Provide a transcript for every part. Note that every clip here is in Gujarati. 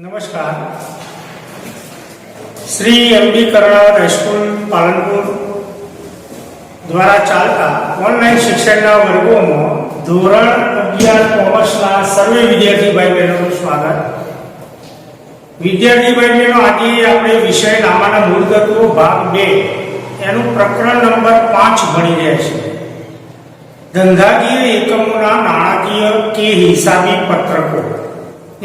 नमस्कार। श्री एमडी करनावत हाईस्कूल पालनपुर द्वारा चालता ऑनलाइन शिक्षण वर्गों में धोरण 11 कॉमर्स सर्वे विद्यार्थी भाई बहनों स्वागत। विद्यार्थी भाई बहनों, आज आपणे विषय नामाना मूल तत्वों भाग 2 एनु प्रकरण नंबर 5 भणी रह्या छीए। धंधाकीय एकमोना नाणाकीय के हिसाबी पत्रको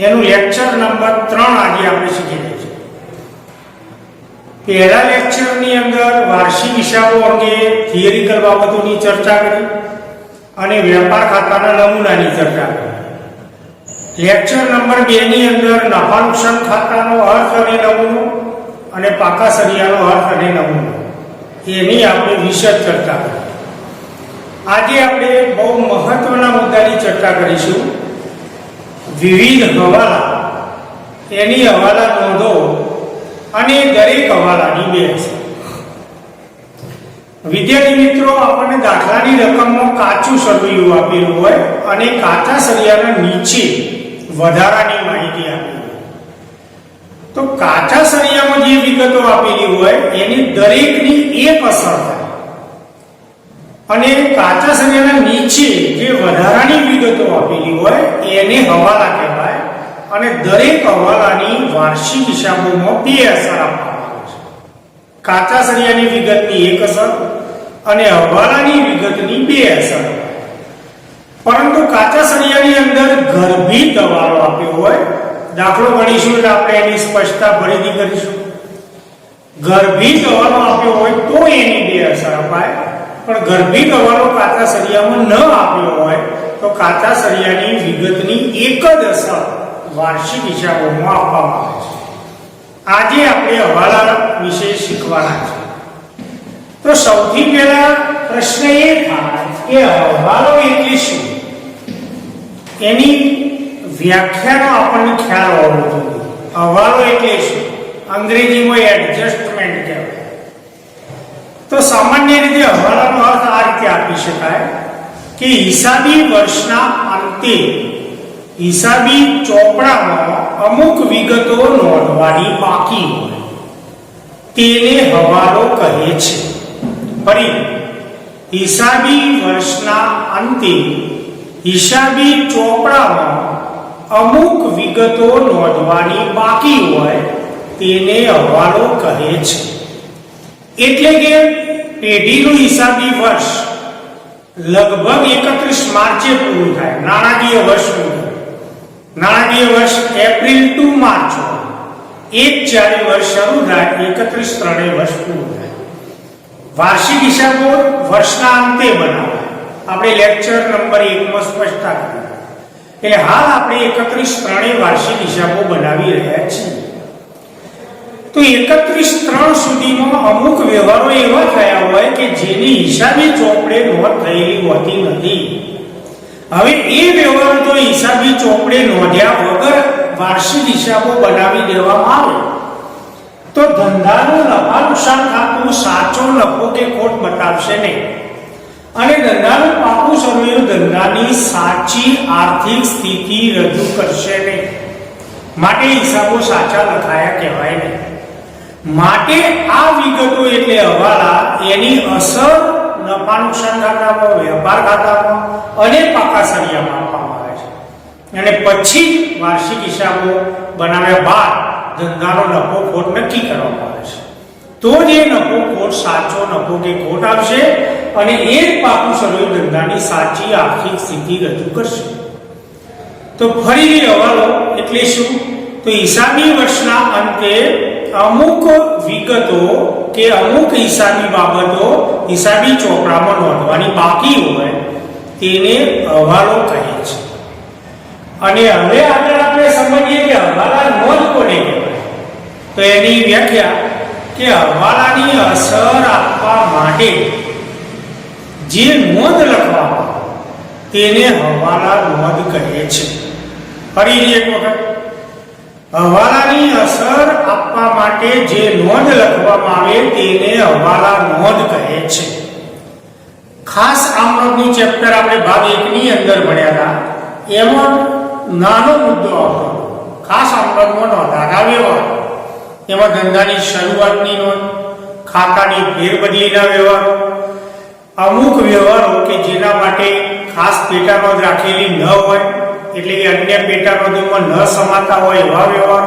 एनु लेक्चर नंबर 3 आज आपणे शीखी रह्या छीए। पहला लेक्चर नी अंदर वार्षिक हिसाबो अंगे थियरिकल बाबतोनी चर्चा करी अने व्यापार खाताना नमूनानी चर्चा करी। लेक्चर नंबर 2 नी अंदर नफा नुकसान खातानो अर्थ अने नमूनो अने पाका सरियानो अर्थ अने नमूनो एनी आपणे विशद चर्चा करी। आज आपणे बहु महत्वना मुद्दानी चर्चा करीशुं। विविध हवाला एनी हवाला नोंधो अने दरेक हवालानी बेस। विद्यार्थी मित्रों, आपणे दाखलानी रकमनो काचुं सरवैયું આપેલું હોય અને કાચા સરિયાના નીચે વધારાની માહિતી આપેલી હોય, તો કાચા સરિયામાં જે વિગતો આપેલી હોય એની દરેકની એક અસર થાય અને કાચા સરિયાના નીચે જે વધારાની વિગતો આપેલી હોય એને હવાલા કહેવાય અને દરેક હવાલાની વાર્ષિક હિસાબોમાં બે અસર આપવામાં આવે છે। કાચા સરિયાની વિગતની એક અસર અને હવાલાની વિગતની બે અસર। પરંતુ કાચા સરિયાની અંદર ગર્ભિત હવાલો આપ્યો હોય, દાખલો ગણીશું એટલે આપણે એની સ્પષ્ટતા ફરીથી કરીશું। ગર્ભિત હવાલો આપ્યો હોય તો એની બે અસર અપાય, પણ ગર્ભિત હવાલો કાચા સરિયામાં ન આપ્યો હોય તો કાચા સરિયાની વિગતની એક જ અસર वार्षिक हिसाबों आपवामां आवे छे। आजे आपणे हवाला विषय शीखवाना छे। तो सौथी पहेला प्रश्न ए थाय के हवालो एटले शुं, एनी व्याख्यानो आपणे ख्याल होवो जोईए। हवालो एटले शुं, अंग्रेजीमां एडजस्टमेंट कहेवाय। तो सामान्य रीते हवालानो अर्थ आ रीते आपी शकाय के हिसाबी वर्षना अंते हिसाबी ચોપડામાં અમુક વિગતો નોંધવાની બાકી હોય તેને હવાલો કહે છે। ફરી, હિસાબી વર્ષના અંતે હિસાબી ચોપડામાં અમુક વિગતો નોંધવાની બાકી હોય તેને હવાલો કહે છે। એટલે કે પેઢીનું હિસાબી વર્ષ લગભગ 31 માર્ચે પૂરું થાય, નાણાકીય વર્ષનું નાણાકીય વર્ષ એપ્રિલ ટુ માર્ચ હોય, 1/4 વર્ષ શરૂ થાય, 31/3 વર્ષ પૂરું થાય। વાર્ષિક હિસાબો વર્ષના અંતે બનાવાય, આપણે લેક્ચર નંબર 1 માં સ્પષ્ટતા કરી। એટલે હાલ આપણે 31/3 વાર્ષિક હિસાબો બનાવી રહ્યા છીએ। તો 31/3 સુધીમાં અમુક વ્યવહારો એવા થયા હોય કે જેની હિસાબી ચોપડે નોંધ થયેલી હોતી નથી। હવે એ વ્યવહારો જો હિસાબી ચોપડે નોંધ્યા વગર વાર્ષિક હિસાબો બનાવી દેવામાં આવે તો ધંધાનું નફા નુકસાન ખાતું સાચો નફો કે ખોટ બતાવશે નહીં અને ધંધાનું પાકું સરવૈયું ધંધાની સાચી આર્થિક સ્થિતિ રજૂ કરશે નહીં। માટે હિસાબો સાચા લખાયા કહેવાય નહીં। માટે આ વિગતો એટલે હવાલા એની અસર નફા નુકસાન ખાતામાં, વેપાર ખાતામાં અને પાકા સરિયામાં આપવામાં આવે છે અને પછી વાર્ષિક હિસાબો બનાવ્યા બાદ ધંધાનો નફો ખોટ નક્કી કરવામાં આવે છે। તો જે નફો ખોટ સાચો નફો કે ખોટ આવશે અને એ જ પાકું સરવૈયું ધંધાની સાચી આર્થિક સ્થિતિ રજૂ કરશે। તો ફરી હવાલો એટલે શું, તો હિસાબી વર્ષના અંતે અમુક વિગતો કે અમુક હિસાબી બાબતો હિસાબી ચોપડામાં નોંધવાની બાકી હોય તેને હવાલો કહે છે। અને હવે આગળ આપણે સમજીએ કે હવાલા નોંધ કોને કહેવાય। તો એની વ્યાખ્યા કે હવાલાની અસર આપવા માટે જે નોંધ લખવામાં તેને હવાલા નોંધ કહે છે। ફરી એક વખત, હવાલાની અસર આપવા માટે જે નોંધ લખવામાં આવે તેને હવાલા નોંધ કહે છે। ખાસ આ નોંધની ચેપ્ટર આપણે ભાગ 1 ની અંદર ભણ્યા હતા, એમાં નાનો મુદ્દો આવતો, ખાસ આમદનમાં નોંધાતા વ્યવહાર, એમાં ધંધાની શરૂઆતની નોંધ, ખાતાની ફેરબદલીના વ્યવહારો, અમુક વ્યવહારો કે જેના માટે ખાસ પેટા નોંધ રાખેલી ન હોય, એટલે કે અન્ય પેટા નોંધોમાં ન સમાતા હોય એવા વ્યવહાર,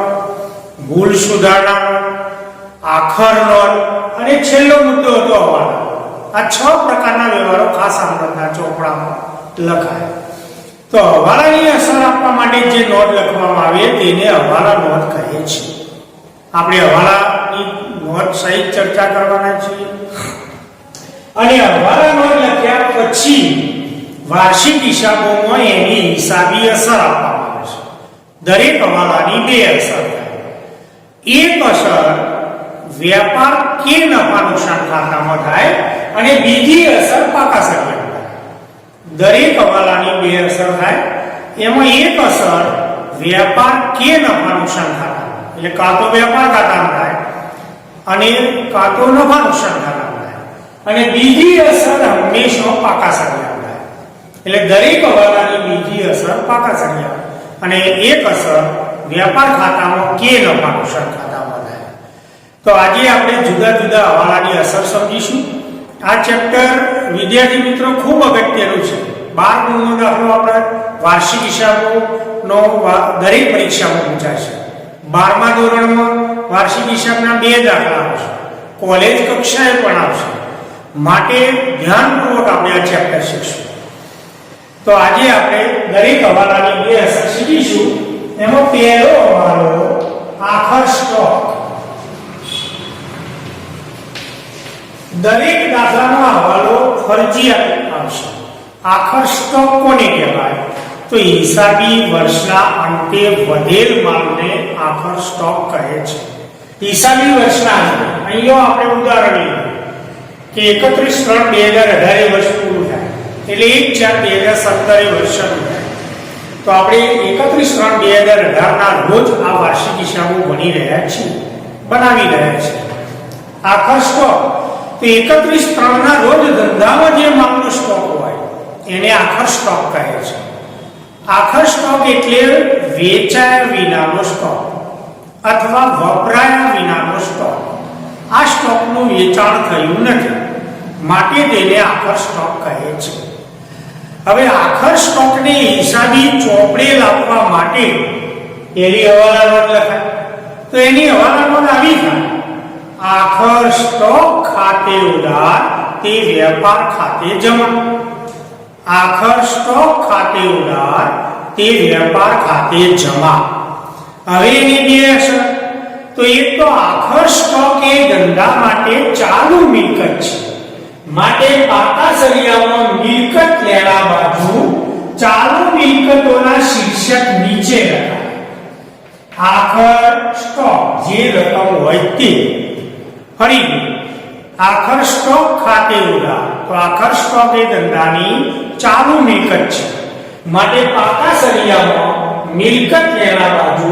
ભૂલ સુધારણા નોંધ, આખર નોંધ અને છેલ્લો મુદ્દો હતો હવાલા. આ 6 પ્રકારના વ્યવહારો ખાસ આમદના ચોપડામાં લખાય. તો હવાલાની અસર આપવા માટે જે નોંધ લખવામાં આવે તેને હવાલા નોંધ કહે છે. આપણે હવાલાની નોંધ સહિત ચર્ચા કરવાના છીએ. અને હવાલા નોંધ લખ્યા પછી વાર્ષિક હિસાબોમાં એની હિસાબી અસર આપવામાં આવે છે. દરેક હવાલાની 2 અસર થાય. એક અસર વ્યાપાર કે નફા નુકસાન ખાતામાં થાય અને બીજી અસર પાકા સરિયામાં થાય. દરેક હવાલાની 2 અસર થાય. એમાં એક અસર વ્યાપાર કે નફા નુકસાન ખાતામાં, એટલે કાં તો વ્યાપાર ખાતામાં થાય અને કાં તો નફા નુકસાન ખાતામાં થાય, અને બીજી અસર હંમેશા પાકા સરિયામાં થાય. એટલે દરેક હવાલાની બીજી અસર પાકા સરિયા અને એક અસર વ્યાપાર ખાતામાં કે નફા નુકસાન ખાતામાં થાય. તો આજે આપણે જુદા જુદા હવાલાની અસર સમજીશું. આ ચેપ્ટર વિદ્યાર્થી મિત્રો ખૂબ અગત્યનું છે. 12 ગુણનો દાખલો આપણે વાર્ષિક હિસાબોનો દરેક પરીક્ષામાં પૂછાશે. 12મા ધોરણમાં વાર્ષિક હિસાબના 2 દાખલા આવશે, કોલેજ કક્ષાએ પણ આવશે. માટે ધ્યાનપૂર્વક આપણે આ ચેપ્ટર શીખશું. તો આજે આપણે દરેક હવાલાની 2 અસર શીખીશું. એમાં પહેલો હવાલો આખર સ્ટોક. દરેક દાખલાનો હવાલો ફરજિયાત આવશે. આખર સ્ટોક કોને કહેવાય? તો હિસાબી વર્ષના અંતે વધેલ માલને આખર સ્ટોક કહે છે. હિસાબી વર્ષના અંતે અહીંયા આપણે ઉદાહરણ લઈએ કે 31/3/2018 વર્ષ પૂરું થાય, એટલે 1/4/2017 વર્ષ શરૂ થાય. તો આપણે 31/3/2018 ના રોજ આ વાર્ષિક હિસાબો બની રહ્યા છીએ, બનાવી રહ્યા છીએ. આખર સ્ટોક તો 31/3 ના રોજ ધંધામાં જે માલનો સ્ટોક હોય એને આખર સ્ટોક કહે છે. આખર સ્ટોક એટલે વેચાયા વિનાનો સ્ટોક અથવા વપરાયા વિનાનો સ્ટોક. આ સ્ટોકનું વેચાણ થયું નથી, માટે તેને આખર સ્ટોક કહે છે. હવે આખર સ્ટોકને હિસાબી ચોપડે લાવવા માટે એની હવાલા નોંધ લખાય. તો એની હવાલા નોંધ આવી થાય: આખર સ્ટોક ખાતે ઉધાર તે વ્યાપાર ખાતે જમા. આખર સ્ટોક ખાતે ઉધાર તે વ્યાપાર ખાતે જમા. હવે એની 2 અસર. તો એક તો આખર સ્ટોક એ ધંધા માટે ચાલુ મિલકત છે, માટે પાકા સરિયામાં મિલકત લેવા બાજુ ચાલુ મિલકતોના શીર્ષક નીચે લખાય. આખર સ્ટોક જે રકમ હોય તે. ફરી આખર સ્ટોક ખાતે ઉધાર. તો આખર સ્ટોક એ ધંધાની ચાલુ મિલકત છે, માટે પાકા સરિયામાં મિલકત લેવા બાજુ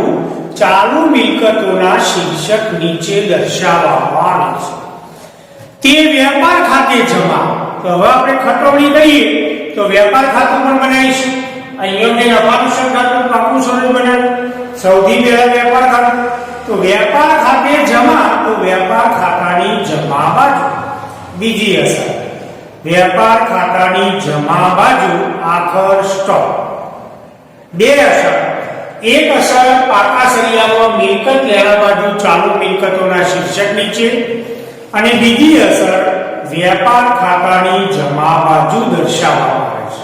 ચાલુ મિલકતોના શીર્ષક નીચે દર્શાવવામાં આવે છે. તે વ્યાપાર ખાતે જમા. તો હવે આપણે ખટોણી લઈએ તો વ્યાપાર ખાતું પણ બનાવીશું. અહીંયા મેં નફા નુકસાન ખાતું પાકું સરળ બનાવ્યું. સૌથી પહેલા વ્યાપાર ખાતું. તો વ્યાપાર ખાતે જમા. તો વ્યાપાર ખાતાની જમા બાજુ બીજી અસર. વ્યાપાર ખાતાની જમા બાજુ આખર સ્ટોક. 2 અસર. એક અસર પાકા સરિયામાં મિલકત લેવા બાજુ ચાલુ મિલકતોના શીર્ષક નીચે, અને બીજી અસર વ્યાપાર ખાતાની જમા બાજુ દર્શાવવામાં આવે છે.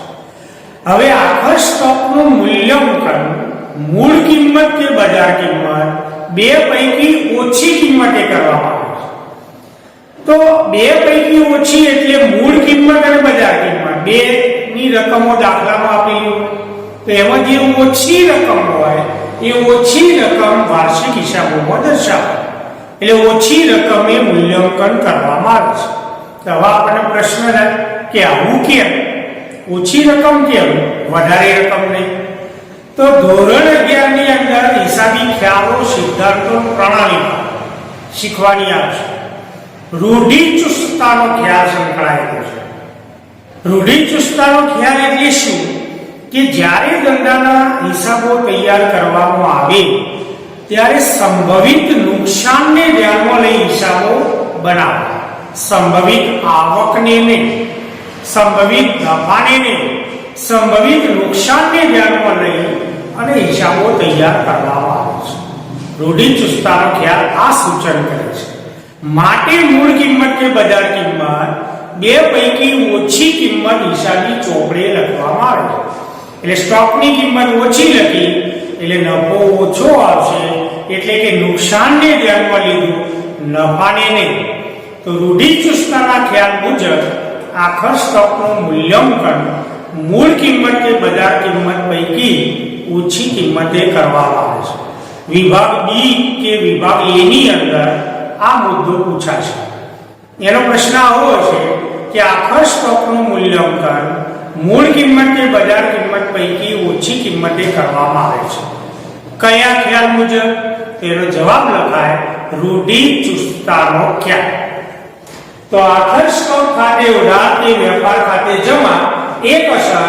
હવે આખર સ્ટોકનું મૂલ્યાંકન મૂળ કિંમત કે બજાર કિંમત 2 પૈકી ઓછી કિંમતે કરવામાં આવે છે. તો 2 પૈકી ઓછી એટલે મૂળ કિંમત અને બજાર કિંમત 2 ની રકમો દાખલામાં આપેલી હોય. તો એમાં જે ઓછી રકમ હોય એ ઓછી રકમ વાર્ષિક હિસાબોમાં દર્શાવાય. એટલે ઓછી રકમે મૂલ્યાંકન કરવામાં આવે છે. તો હવે આપણને પ્રશ્ન થાય કે આવું કેમ? ઓછી રકમ કેમ, વધારે રકમ નહીં? તો ધોરણ 11 ની અંદર હિસાબી ખ્યાલો, સિદ્ધાંતો, પ્રણાલી શીખવાની આવશે. રૂઢિચુસ્તતાનો ખ્યાલ સંકળાયેલો છે. રૂઢિચુસ્તતાનો ખ્યાલ એટલે શું? કે જ્યારે ધંધાના હિસાબો તૈયાર કરવામાં આવે ત્યારે સંભવિત નુકસાનને ધ્યાનમાં લઈ હિસાબો બનાવવા. સંભવિત આવકને નહીં, સંભવિત નફાને નહીં, સંભવિત નુકસાનને ધ્યાનમાં લઈ અને હિસાબો તૈયાર કરવામાં આવે છે. રૂઢિચુસ્તતાનો ખ્યાલ આ સૂચન કરે છે. માટે મૂળ કિંમત કે બજાર કિંમત બે પૈકી ઓછી કિંમત હિસાબી ચોપડે લખવામાં આવે છે. એટલે સ્ટોકની કિંમત ઓછી લખી એટલે નફો ઓછો આવશે, એટલે કે નુકસાનને ધ્યાનમાં લીધું, નફાને નહીં. તો રૂઢિચુસ્તતાના ખ્યાલ મુજબ આખર સ્ટોકનું મૂલ્યાંકન મૂળ કિંમત કે બજાર કિંમત પૈકી ઓછી કિંમતે કરવામાં આવે છે. વિભાગ બી કે વિભાગ એ ની અંદર આ મુદ્દો પૂછાશે. એનો પ્રશ્ન આવો છે કે આખર સ્ટોકનું મૂલ્યાંકન મૂળ કિંમત કે બજાર કિંમત પૈકી ઓછી કિંમતે કરવામાં આવે છે. કયા ખ્યાલ મુજબ? તેનો જવાબ લખાય રૂઢિચુસ્તતાનો ખ્યાલ. તો આખર સ્ટોક ખાતે ઉધાર કે વેપાર ખાતે જમા એક અસર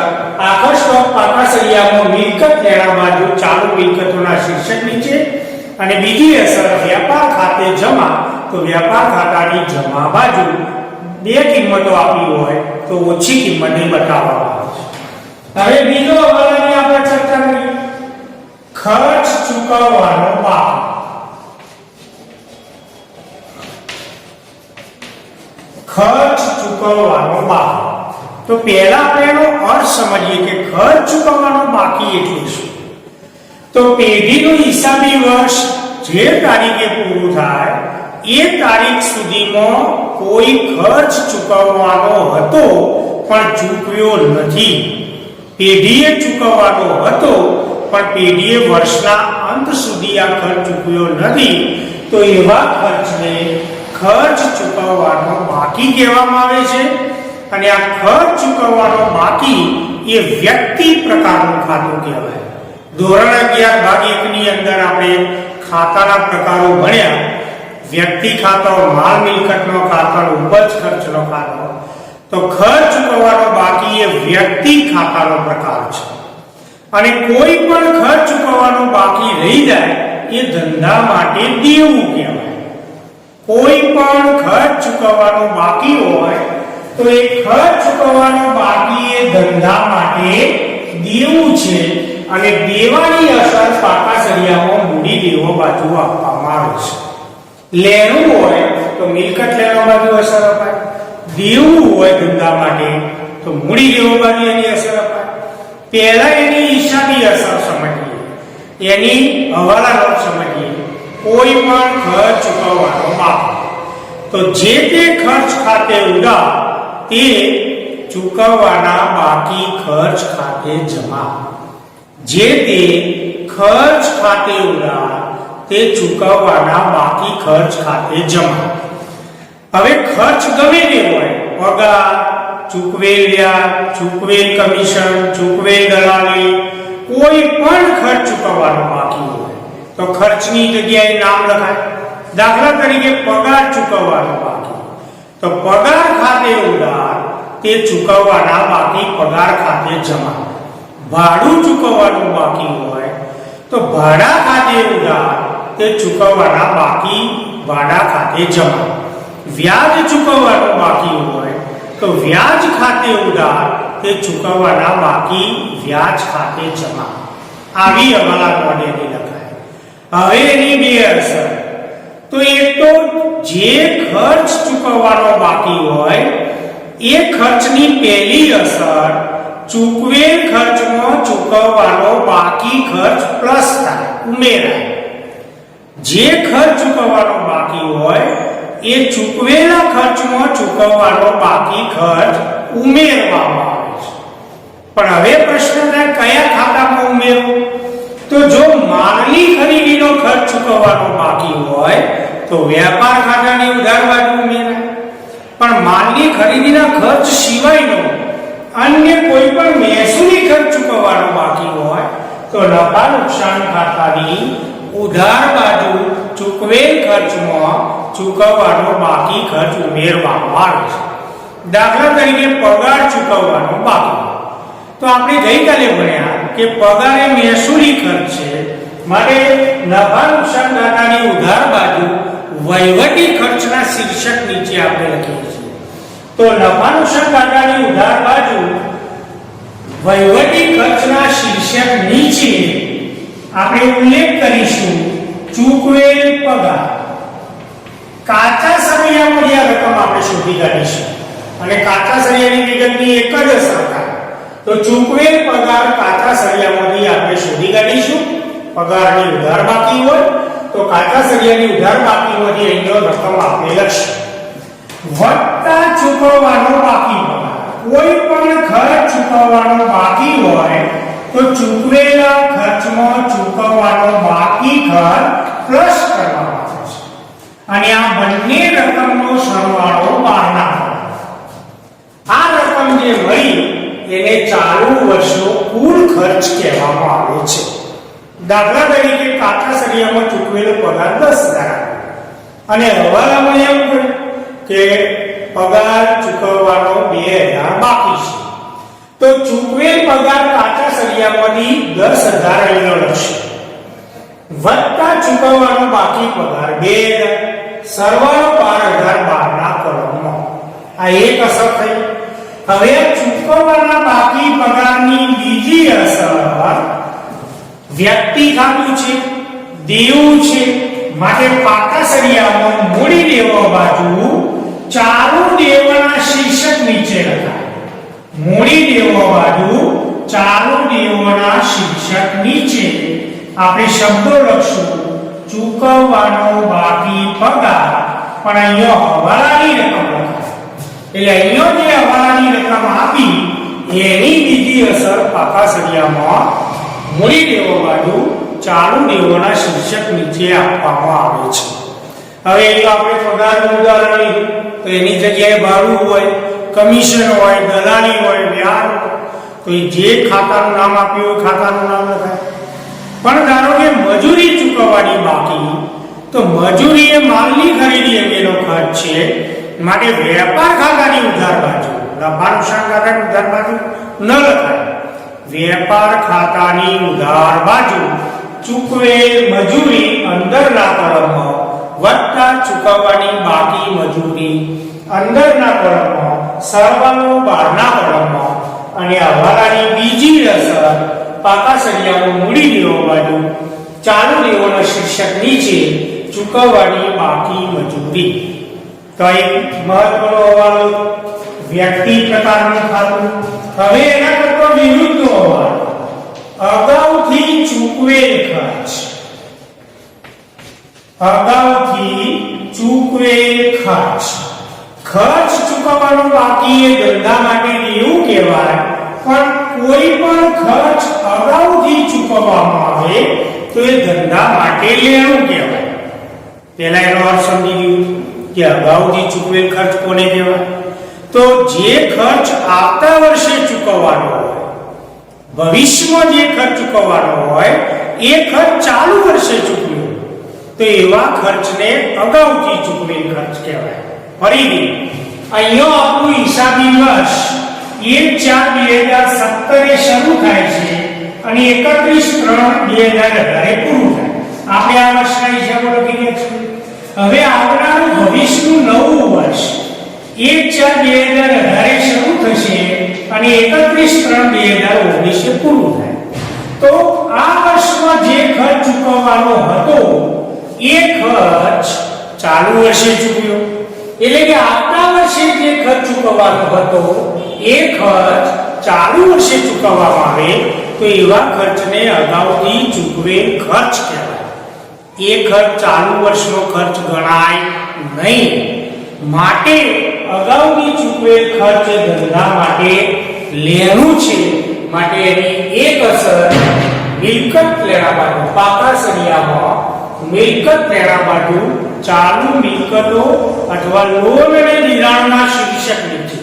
આખર સ્ટોક પાકા સળિયામાં મિલકત લેણા બાજુ ચાલુ મિલકતોના શીર્ષક નીચે, અને બીજી અસર વ્યાપાર ખાતે જમા તો વ્યાપાર ખાતાની જમા બાજુ બે કિંમતો આપી હોય તો ઓછી કિંમતે બતાવવામાં આવે છે. હવે બીજો હવાલાની આપણે ચર્ચા કરીએ. ખર્ચ ચૂકવવાનો બાકી. ખર્ચ ચૂકવવાનો બાકી. તો પહેલા આપણે એનો અર્થ સમજીએ કે ખર્ચ ચૂકવવાનો બાકી એટલે શું. તો પેઢીનું હિસાબી વર્ષ જે તારીખે પૂરું થાય એ તારીખ સુધીમાં કોઈ ખર્ચ ચૂકવવાનો હતો પણ ચૂકવ્યો નથી. પેઢીએ ચૂકવવાનો હતો પણ પેઢીએ વર્ષના અંત સુધી આ ખર્ચ ચૂકવ્યો નથી, તો એવા ખર્ચને ખર્ચ ચૂકવવાનો બાકી કહેવામાં આવે છે. અને આ ખર્ચ ચૂકવવાનો બાકી એ વ્યક્તિ પ્રકારનું ખાતું કહેવાય. ધોરણ 11 ભાગ 1 ની અંદર આપણે ખાતાના પ્રકારો ભણ્યા. વ્યક્તિ ખાતો, માલ મિલકતનો ખાતો, ઉપજ ખર્ચનો ખાતો. તો ખર્ચ ચૂકવવાનો બાકી એ વ્યક્તિ ખાતાનો પ્રકાર છે. અને કોઈ પણ ખર્ચ ચૂકવવાનો બાકી રહી જાય એ ધંધા માટે દેવું કહેવાય. કોઈ પણ ખર્ચ ચૂકવવાનો બાકી હોય તો એ ખર્ચ ચૂકવવાનો બાકી એ ધંધા માટે દેવું છે. અને દેવાની અસર પાકા સળિયામાં મૂડી દેવો બાજુ આપવામાં આવે છે. લેણું હોય તો મિલકત લેવા બાજુ અસર અપાય. દેવું હોય ધંધા માટે તો મૂડી દેવો બાજુ એની અસર અપાય. પહેલા એની હિસાબી અસર સમજીએ, એની હવાલા નોટ સમજીએ. કોઈ પણ ખર્ચ ચૂકવવાનો બાકી તો જે તે ખર્ચ ખાતે ઉધાર તે ચૂકવવાના બાકી ખર્ચ ખાતે જમા. જે તે ખર્ચ ખાતે ઉધાર તે ચૂકવવાના બાકી ખર્ચ ખાતે જમા. હવે ખર્ચ ગમે તે હોય, પગાર, ચૂકવેલ વ્યાજ, ચૂકવેલ કમિશન, ચૂકવેલ દલાલી, કોઈ પણ ખર્ચ ચૂકવવાનો બાકી હોય તો ખર્ચની જગ્યાએ નામ લખાય. દાખલા તરીકે પગાર ચૂકવવાનો બાકી તો પગાર ખાતે ઉધાર તે ચૂકવવાના બાકી પગાર ખાતે જમા. ભાડું ચૂકવવાનું બાકી હોય તો ભાડા ખાતે ઉધાર તે ચૂકવવાના બાકી ભાડા ખાતે જમા. વ્યાજ ચૂકવવાનું બાકી હોય તો વ્યાજ ખાતે ઉધાર તે ચૂકવવાના બાકી વ્યાજ ખાતે જમા. આવી હવાલા નોંધેલી લખાય. હવે એની બે અસર. તો એક તો જે ખર્ચ ચૂકવવાનો બાકી હોય એ ખર્ચની પહેલી અસર ચૂકવેલ ખર્ચમાં ચૂકવવાનો બાકી ખર્ચ પ્લસ થાય, ઉમેરાય. જે ખર્ચ ચૂકવવાનો બાકી હોય એ ચૂકવેલા ખર્ચમાં ચૂકવવાનો બાકી ખર્ચ ઉમેરવામાં આવે છે. પણ હવે પ્રશ્ન થાય કયા ખાતામાં ઉમેરવું? તો જો માલની ખરીદીનો ખર્ચ ચૂકવવાનો બાકી હોય તો વેપાર ખાતાની ઉધાર બાજુ ઉમેરાય. પણ માલની ખરીદીના ખર્ચ સિવાયનો અન્ય કોઈ પણ મહેસૂલી ખર્ચ ચૂકવવાનો બાકી હોય તો નફા નુકસાન ખાતાની ઉધાર બાજુ ચૂકવેલ ખર્ચમાં ચૂકવવાનો બાકી ખર્ચ ઉમેરવામાં આવે છે. દાખલા તરીકે પગાર ચૂકવવાનો બાકી તો આપણે ગઈકાલે ભણ્યા કે પગાર એ મહેસૂલી ખર્ચ છે, માટે નફા નુકસાન ખાતાની ઉધાર બાજુ વહીવટી ખર્ચના શીર્ષક નીચે આપણે લખીએ છીએ. તો નફા નુકસાન ખાતાની ઉધાર બાજુ વહીવટી ખર્ચના શીર્ષક નીચે આપણે ઉલ્લેખ કરીશું ચૂકવેલ પગાર. કાચા સરિયામાં આ રકમ આપણે શોધી કાઢીશું અને કાચા સરિયાની વિગતની એક જ અસર થાય. તો ચૂકવેલ પગાર કાચા સરિયામાંથી આપણે શોધી કાઢીશું. પગારની ઉધાર બાકી હોય તો કાચા સરિયાની ઉધાર બાકીમાંથી અહીંનો રકમ આપણે લખશું. વત્તા ચૂકવવાનો બાકી પગાર. કોઈ પણ ખર્ચ ચૂકવવાનો બાકી હોય તો ચૂકવેલા ખર્ચમાં ચૂકવવાનો બાકી ખર્ચ પ્લસ કરવામાં આવે છે અને આ બંને રકમનો સરવાળો બહારના થાય. આ રકમ જે મળી એને ચાલુ વર્ષનો કુલ ખર્ચ કહેવામાં આવે છે. દાખલા તરીકે કાચા સરિયામાં ચૂકવેલો પગાર 10,000 અને હવાલામાં એમ કે પગાર ચૂકવવાનો 2,000 બાકી છે. તો ચૂકવેલ પગાર કાચા સરિયામાંથી 10,000 અહીંનો લખશે વત્તા ચૂકવવાનો બાકી પગાર 2,000 સરવાળો 12,000 બહારના કોલમમાં. આ એક અસર થઈ. હવે ચૂકવવાના બાકી પગારની બીજી અસર વ્યક્તિ ખાતું છે, દેવું છે, માટે પાકા સરિયામાં મૂડી દેવા બાજુ ચાલુ દેવાના શીર્ષક નીચે લખાય. મૂડી દેવા બાજુ ચાલુ દેવાના શીર્ષક નીચે આપણે શબ્દો લખશું ચૂકવવાનો બાકી પગાર, પણ અહીંયા હવાલાની રકમ લખાય. એટલે અહીંયા જે હવાલાની રકમ આપી એની બીજી અસર પાકા સરિયામાં મૂડી દેવા બાજુ ચાલુ દેવાના શીર્ષક નીચે આપવામાં આવે છે. હવે એ આપણે પગારનું ઉદાહરણ લીધું તો એની જગ્યાએ ભાડું હોય, કમિશન હોય, દલાલી હોય, વ્યાજ તો જે ખાતાનું નામ આપ્યું હોય ખાતાનું નામ લખાય. પણ ધારો કે મજૂરી ચૂકવવાની બાકી, તો મજૂરી એ માલની ખરીદી અંગેનો ખર્ચ છે, માટે વેપાર ખાતાની ઉધાર બાજુ નફા નુકસાન ખાતાની ઉધાર બાજુ ન લખાય. વેપાર ખાતાની ઉધાર બાજુ ચૂકવેલ મજૂરી અંદરના કોલમમાં વત્તા ચૂકવવાની બાકી મજૂરી અંદરના કોલમમાં સરવાળો બહારના કોલમમાં અને હવાલાની બીજી અસર પાકા સરિયામાં મૂડી દેવા બાજુ ચાલુ દેવાના શીર્ષક નીચે ચૂકવવાની બાકી મજૂરી. તો એક મહત્વનો હવાલો વ્યક્તિ પ્રકારનું ખાતું. હવે એના કરતો વિરુદ્ધનો હવાલો અગાઉથી ચૂકવેલ ખર્ચ. અગાઉથી ચૂકવેલ ખર્ચ. ખર્ચ ચૂકવવાનો બાકી એ ધંધા માટે દેવું કહેવાય, પણ કોઈ પણ ખર્ચ અગાઉથી ચૂકવવામાં આવે તો એ ધંધા માટે લેણું કહેવાય. પહેલા એનો અર્થ સમજી ગયું કે અગાઉથી ચૂકવેલ ખર્ચ કોને કહેવાય? તો જે ખર્ચ આવતા વર્ષે ચૂકવવાનો હોય, ભવિષ્યમાં જે ખર્ચ ચૂકવવાનો હોય એ ખર્ચ ચાલુ વર્ષે ચૂકવ્યો તો એવા ખર્ચને અગાઉથી ચૂકવેલ ખર્ચ કહેવાય. ફરીથી અહીંયા આપણું હિસાબી વર્ષ 1/4/2017 શરૂ થાય છે અને 31/3/2018 પૂરું થાય. આપણે આ વર્ષના હિસાબો લખી દઈએ છીએ. હવે આવનારું ભવિષ્યનું નવું વર્ષ 1/4/2018 શરૂ થશે અને 31/3/2019 પૂરું થાય. તો આ વર્ષમાં જે ખર્ચ ચૂકવવાનો હતો એ ખર્ચ ચાલુ વર્ષે ચૂકવ્યો, એટલે કે આવતા વર્ષે જે ખર્ચ ચૂકવવાનો હતો એ ખર્ચ ચાલુ વર્ષે ચૂકવવામાં આવે તો એવા ખર્ચને અગાઉથી ચૂકવેલ ખર્ચ કહેવાય. એ ખર્ચ ચાલુ વર્ષનો ખર્ચ ગણાય નહીં. માટે અગાઉથી ચૂકવેલ ખર્ચ ધંધા માટે લેણું છે, માટે એની એક અસર મિલકત લેણા બાજુ પાકા સરિયામાં મિલકત લેણા બાજુ ચાલુ મિલકતો અથવા લોન અને ધિરાણના શીર્ષક નીચે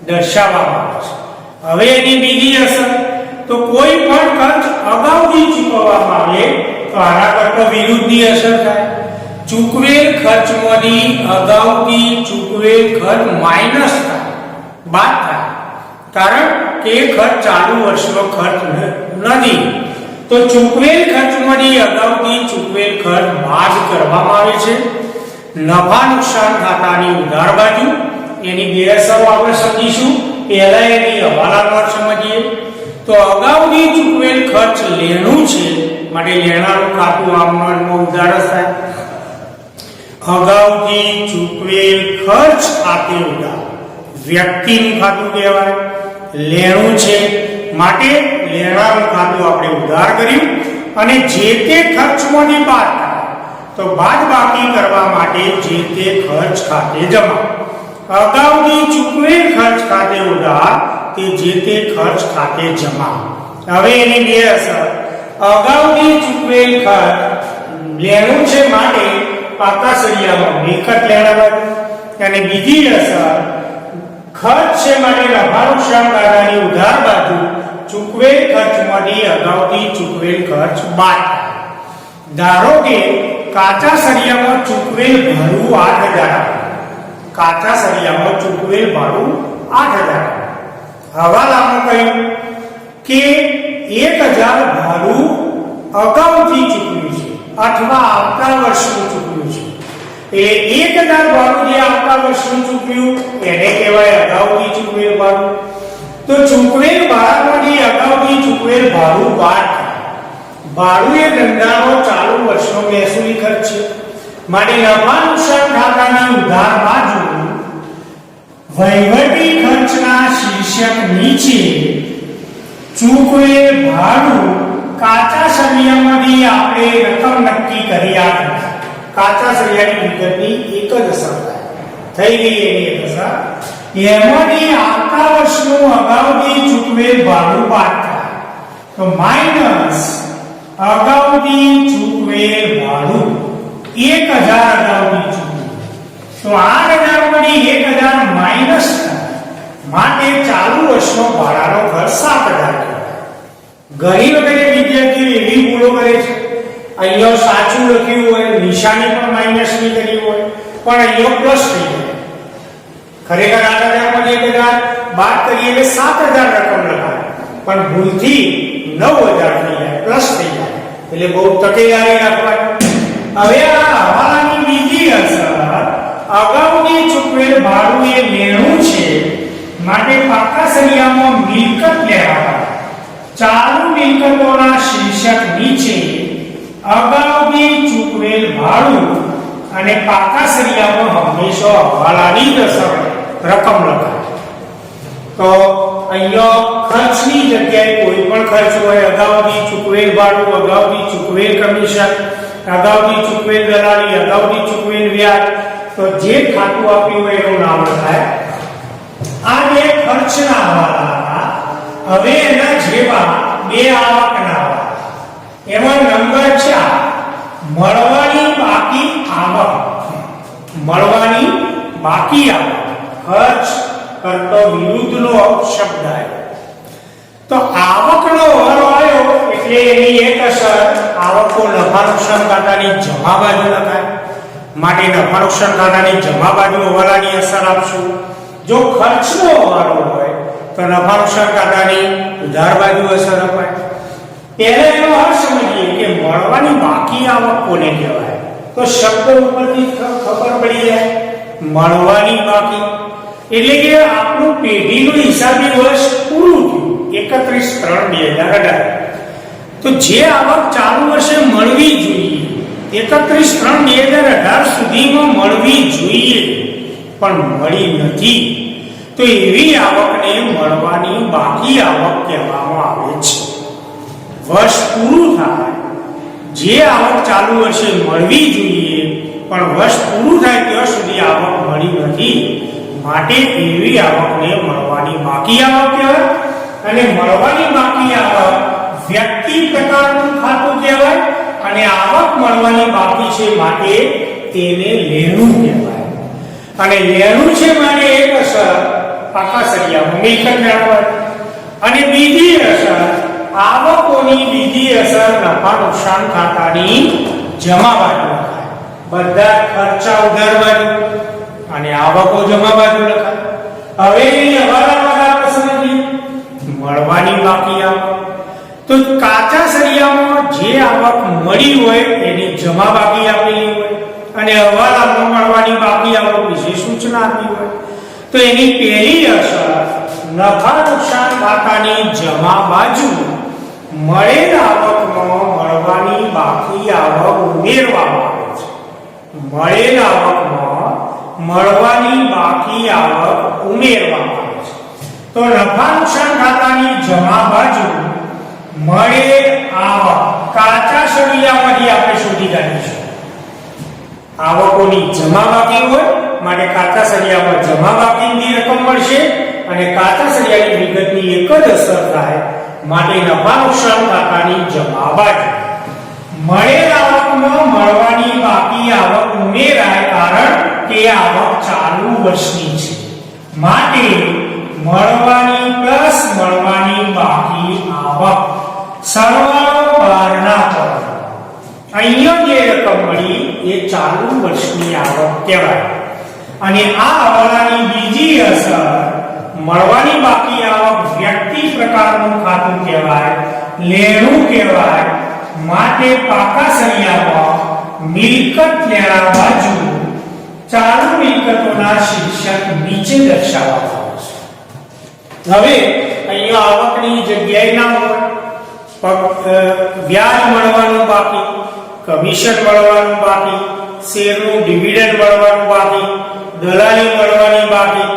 દર્શાવવામાં આવે છે. હવે એની બીજી અસર તો કોઈ પણ ખર્ચ અગાઉથી ચૂકવવામાં આવે તો આના કરતા વિરુદ્ધની અસર થાય. ચૂકવેલ ખર્ચમાંથી અગાઉથી ચૂકવેલ ખર્ચ માઈનસ થાય, બાદ થાય. કારણ કે એ ખર્ચ ચાલુ વર્ષનો ખર્ચ નથી. તો ચૂકવેલ ખર્ચમાંથી અગાઉથી ચૂકવેલ ખર્ચ બાદ કરવામાં આવે છે. નફા નુકસાન ખાતાની ઉધાર બાજુ એની બે અસરો આપણે સમજીશું. પહેલા એની હવાલાનો અર્થ સમજીએ. તો અગાઉથી ચૂકવેલ ખર્ચ લેણું છે માટે લેણાનું ખાતું આમનો ઉધાર થાય. અગાઉથી ચૂકવેલ ખર્ચ ખાતે ઉધાર વ્યક્તિનું ખાતું કહેવાય. લેણું છે માટે લેણાનું ખાતું આપણે ઉધાર કર્યું અને જે તે ખર્ચમાંથી બાદ તો બાદ બાકી કરવા માટે જે તે ખર્ચ ખાતે જમા. અગાઉથી ચૂકવેલ ખર્ચ ખાતે ઉધાર તે જે તે ખર્ચ ખાતે જમા. હવે એની બે અસર. અગાઉથી ચૂકવેલ ખર્ચ લેણું છે માટે પાકા સળિયામાં મિલકત લેણાં અને બીજી અસર ખર્ચ છે માટે નફા નુકસાન ખાતાની ઉધાર બાજુ ચૂકવેલ ખર્ચમાંથી અગાઉથી ચૂકવેલ ખર્ચ બાદ. ધારો કે કાચા સળિયામાં ચૂકવેલ ભાડું 8,000. કાચા સળિયામાં ચૂકવેલ ભાડું 8,000. હવાલામાં કહ્યું કે 1,000 ભાડું અગાઉથી ચૂકવ્યું છે અથવા આવતા વર્ષનું ચૂકવ્યું છે. એટલે 1,000 ભાડું જે આવતા વર્ષનું ચૂકવ્યું એને કહેવાય અગાઉથી ચૂકવેલ ભાડું. તો ચૂકવેલ ભાડામાંથી અગાઉથી ચૂકવેલ ભાડું બાદ. ભાડું એ ધંધાનો ચાલુ વર્ષનો મહેસૂલી ખર્ચ છે માટે નફા નુકસાન ખાતાની ઉધાર બાજુ વહીવટી ખર્ચના શીર્ષક નીચે ચૂકવેલ ભાડું કાચા સળિયામાંથી આપણે રકમ નક્કી કરી આપી. કાચા સળિયાની વિગતની એક જ અસર થઈ ગઈ. એની એક અસર એમાંથી આવતા વર્ષનું અગાઉથી ચૂકવેલ ભાડું બાદ થાય. તો માઇનસ અગાઉથી ચૂકવેલ ભાડું 1,000 અગાઉથી ચૂકવ્યું. તો 8,000 માંથી 1,000 માઇનસ માટે ચાલુ વર્ષનો ભાડાનો ખર્ચ 7,000. ઘણી વખતે વિદ્યાર્થીઓ એવી ભૂલો કરે છે. અહીંયા સાચું લખ્યું હોય, નિશાની પણ માઇનસની કરી હોય, પણ અહીંયા પ્લસ થઈ જાય. ખરેખર 8,000 માંથી 1,000 બાદ કરીએ એટલે 7,000 રકમ લખાય, પણ ભૂલથી 9,000 થઈ જાય, પ્લસ થઈ જાય. એટલે બહુ તકેદારી રાખવાની. હવે આ હવાલાની બીજી અસર. અગાઉથી ચૂકવેલ ભાડું એ લેણું છે માટે પાકા સળિયામાં મિલકત લેવા. ચાલુ મિલકતોના શીર્ષક નીચે અગાઉથી ચૂકવેલ ભાડું અને પાકા સળિયામાં હંમેશા હવાલાની જ અસર રકમ લખાય. તો અહીંયા ખર્ચની જગ્યાએ કોઈ પણ ખર્ચ હોય, અગાઉથી ચૂકવેલ ભાડું, અગાઉથી ચૂકવેલ કમિશન, અગાઉથી ચૂકવેલ દલાલી, અગાઉથી ચૂકવેલ વ્યાજ, તો જે ખાતું આપ્યું હોય એનું નામ લખાય. આ બે ખર્ચના હવાલા. હવે એના જેવા બે આવકના હવાલા. એમાં નંબર 4 મળવાની બાકી આવક. મળવાની બાકી આવક ખર્ચ કરતો વિરુદ્ધનો શબ્દ આવ્યો. તો આવકનો વર આવ્યો એટલે એની એક અસર આવકો નફા નુકસાન ખાતાની જમા બાજુ લખાય. માટે નફા નુકસાન ખાતાની જમા બાજુ હવાલાની અસર આપશું. જો ખર્ચનો હવાલો હોય તો નફા નુકસાન ખાતાની ઉધાર બાજુ અસર અપાય. પહેલા એનો અર્થ સમજીએ કે મળવાની બાકી આવક કોને કહેવાય. તો શબ્દ ઉપરથી ખબર પડી જાય. મળવાની બાકી એટલે કે આપણું પેઢીનું હિસાબી વર્ષ પૂરું થયું 31/3/2018. તો જે આવક ચાલુ વર્ષે મળવી જોઈએ 31/3/2018 સુધીમાં મળવી જોઈએ પણ મળી નથી, તો એવી આવકને મળવાની બાકી આવક કહેવામાં આવે છે. વર્ષ પૂરું થાય, જે આવક ચાલુ વર્ષે મળવી જોઈએ પણ વર્ષ પૂરું થાય ત્યાં સુધી આવક મળી નથી, માટે એવી આવકને મળવાની બાકી આવક કહેવાય. અને મળવાની બાકી આવક વ્યક્તિ પ્રકારનું ખાતું કહેવાય અને આવક મળવાની બાકી છે માટે તેને લેણું કહેવાય. અને લેણું છે માટે એક અસર પાકા સળિયામાં મિલકત મેળવવાની અને બીજી અસર આવકોની બીજી અસર નફા નુકસાન ખાતાની જમા બાજુ લખાય. બધા ખર્ચા ઉધાર બાજુ અને આવકો જમા બાજુ લખાય. હવે એની હવાલા આપણે સમજીએ. સળિયામાં જે આવક મળી હોય એની જમા બાકી આપેલી હોય અને હવાલામાં મળવાની બાકી આવક વિશે સૂચના આપી હોય તો એની પહેલી અસર નફા નુકસાન ખાતાની જમા બાજુ મળેલ આવકમાં મળવાની બાકી આવક ઉમેરવામાં આવે છે. મળેલ આવકમાં મળવાની બાકી આવક ઉમેરવામાં આવે છે. તો નફા નુકસાન ખાતાની જમા બાજુ મળેલ આવક કાચા સળિયામાંથી આપણે શોધી કાઢીશું. આવકોની જમા બાકી હોય માટે કાચા સળિયામાં જમા બાકીની રકમ મળશે અને કાચા સળિયાની વિગતની એક જ અસર થાય માટે નફા નુકસાન ખાતાની જમા બાજુ મળેલ આવકમાં મળવાની બાકી આવક ઉમેરાય કારણ કે આવક ચાલુ વર્ષની છે માટે મળવાની પ્લસ મળવાની બાકી આવક સરવાળો બહારના પર અહીંયા જે રકમ મળી એ ચાલુ વર્ષની આવક કહેવાય અને આ હવાલાની બીજી અસર મળવાની બાકી આવક વ્યક્તિ પ્રકારનું ખાતું કહેવાય લેણું કહેવાય માટે પાકા સળિયામાં મિલકત લેણા બાજુ ચાલુ મિલકતોના શીર્ષક નીચે દર્શાવવામાં આવે છે. હવે અહીંયા આવકની જગ્યાએ ના હોય વ્યાજ મળવાનું બાકી, કમિશન મળવાનું બાકી, શેરનું ડિવિડન્ડ મળવાનું બાકી, દલાલી મળવાની બાકી,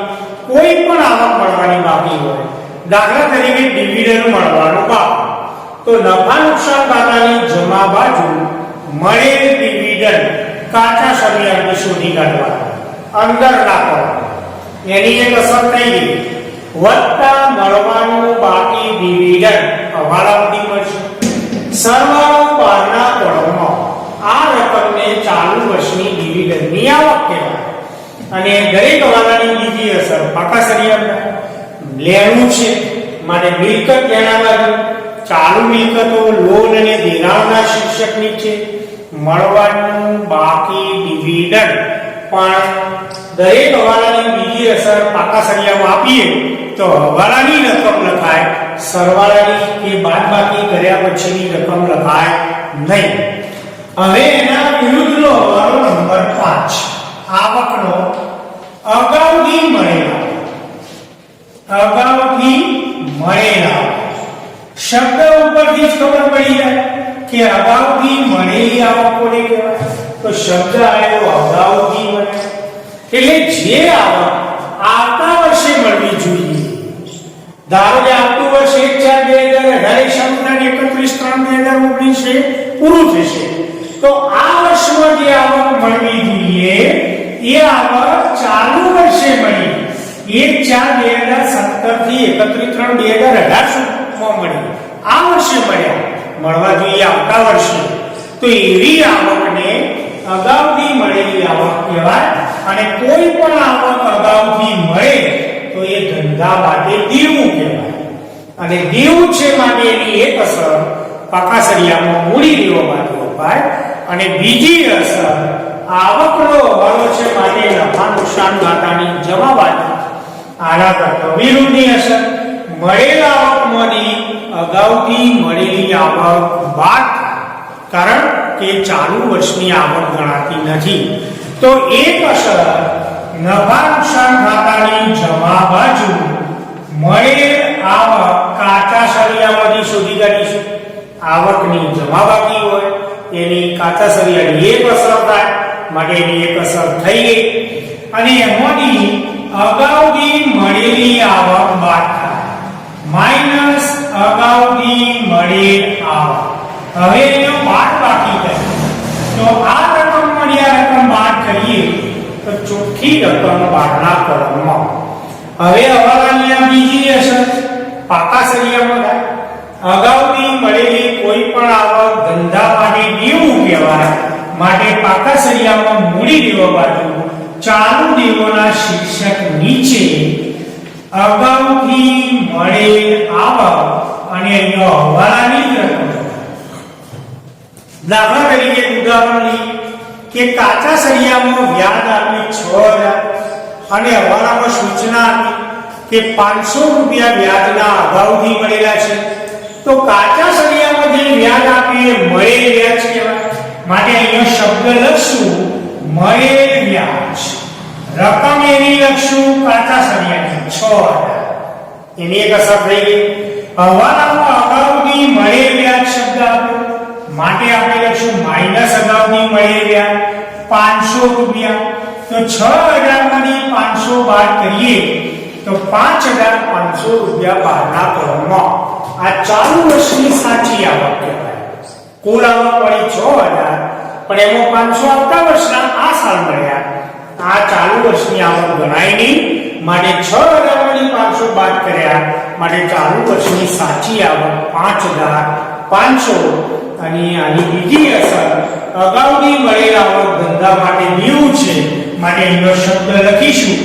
કોઈ પણ આવક મળવાની બાકી હોય, દાખલા તરીકે ડિવિડન્ડ મળવાનું બાકી, તો નફા નુકસાન ખાતાની જમા બાજુ મળેલ ડિવિડન્ડ કાચા સળિયાને શોધી કાઢવા અંદર નાખવા એની એક અસર થઈ ગઈ વત્તા મળવાનું બાકી ડિવિડન્ડ હવાલામાંથી મળશે. સરવાળો બહારના કોળમમાં આ રકમને ચાલુ વર્ષની ડિવિડન્ડની આવક કહેવાય અને દરેક હવાલાની બીજી અસર પાકા સળિયામાં લેણું છે માટે મિલકત લેણા બાજુ ચાલુ મિલકતો લોન અને ધિરાણના શીર્ષક નીચે મળવાનું બાકી ડિવિડન્ડ પણ દરેક હવાલાની બીજી અસર પાકા સળિયામાં આપીએ તો હવાલાની રકમ લખાય, સરવાળાની કે બાદબાકી કર્યા પછીની રકમ લખાય નહીં. હવે એના વિરુદ્ધનો હવાલો નંબર 5 આવકનો અગાઉથી મળેલા શબ્દ ઉપરથી જ ખબર પડી જાય કે અગાઉથી મળેલી આવક કોને કહેવાય તો શબ્દ આવ્યો અગાઉથી મળે એટલે જે આવક આવતા વર્ષે મળવી જોઈએ. ધારો કે આવતું વર્ષ 1/4/2018 શરૂ થાય 31/3/2019 પૂરું થશે તો આ વર્ષમાં જે આવક મળવી જોઈએ એ આવક ચાલુ વર્ષે મળી 1/4/2017 થી 31/3/2018 સુધીમાં મળી. આ વર્ષે મળવા જોઈએ આવતા વર્ષે તો એવી આવકને અગાઉથી મળેલી આવક કહેવાય અને કોઈ પણ આવક અગાઉથી મળે તો એ ધંધા માટે દેવું કહેવાય અને દેવું છે માટે એની એક અસર પાકા સળિયામાં મૂડી દેવામાંથી અપાય અને બીજી અસર આવકનો હવાલો છે માટે નફા નુકસાન ખાતાની જમા બાજુ આના કરતા વિરુદ્ધની અસર મળેલ આવકમાંથી અગાઉથી મળેલી આવક બાદ કારણ કે ચાલુ વર્ષની આવક ગણાતી નથી તો એક અસર નફા નુકસાન ખાતાની જમા બાજુ મળેલ આવક કાચા સળિયામાંથી શોધી કાઢીશું. આવકની જમા બાકી હોય એની કાચા સળિયાની એક અસર થાય માટે એની એક અસર થઈ ગઈ અને એમાંથી અગાઉથી મળેલી આવક બાદ થાય માઈનસ અગાઉથી મળેલ આવક. હવે એનો બાદ બાકી થાય તો આ રકમ મળ્યા રકમ બાદ કરીએ તો ચોખ્ખી રકમ બહારના કોલમમાં. હવે હવાલાની આ બીજી અસર પાકા સળિયામાં થાય અગાઉથી મળેલી કોઈ પણ આવક ધંધા માટે દેવું કહેવાય માટે પાકા સળિયામાં મૂડી દેવા બાજુ ચાલુ દેવોના શીર્ષક નીચે અગાઉથી મળેલ આવક અને અહીંયા હવાલાની રકમ. દાખલા તરીકે ઉદાહરણ લઈએ કે કાચા સળિયામાં વ્યાજ આપી 6000 અને હવાલામાં સૂચના આપી કે 500 રૂપિયા વ્યાજના અગાઉથી મળેલા છે તો કાચા સળિયામાં જે વ્યાજ આપે મળેલ વ્યાજ કહેવાય. માટે અહીંયા શબ્દ લખશું મળેલ વ્યાજ. રકમ એની લખશું કાચા સળિયાની 6000. એની એક અસર થઈ ગઈ. હવાલામાં અગાઉની મળેલ વ્યાજ શબ્દ આપ્યો માટે આપણે લખશું માઈનસ અગાઉની મળેલ વ્યાજ 500 રૂપિયા. તો 6000 માંથી 500 બાદ કરીએ તો 5500 રૂપિયા બહારના ક્રમમાં આ ચાલુ વર્ષની સાચી આવક કહેવાય. કુલ આવક મળી 6000 પણ એમાં 500 આવતા વર્ષના આ સાલ મળ્યા. આ ચાલુ વર્ષની આવક ગણાય નહીં. માટે 6000 માંથી 500 બાદ કર્યા માટે ચાલુ વર્ષની સાચી આવક 5500. અને આની બીજી અસર અગાઉની મળેલ આવક ધંધા માટે દેવું છે માટે એનો શબ્દ લખીશું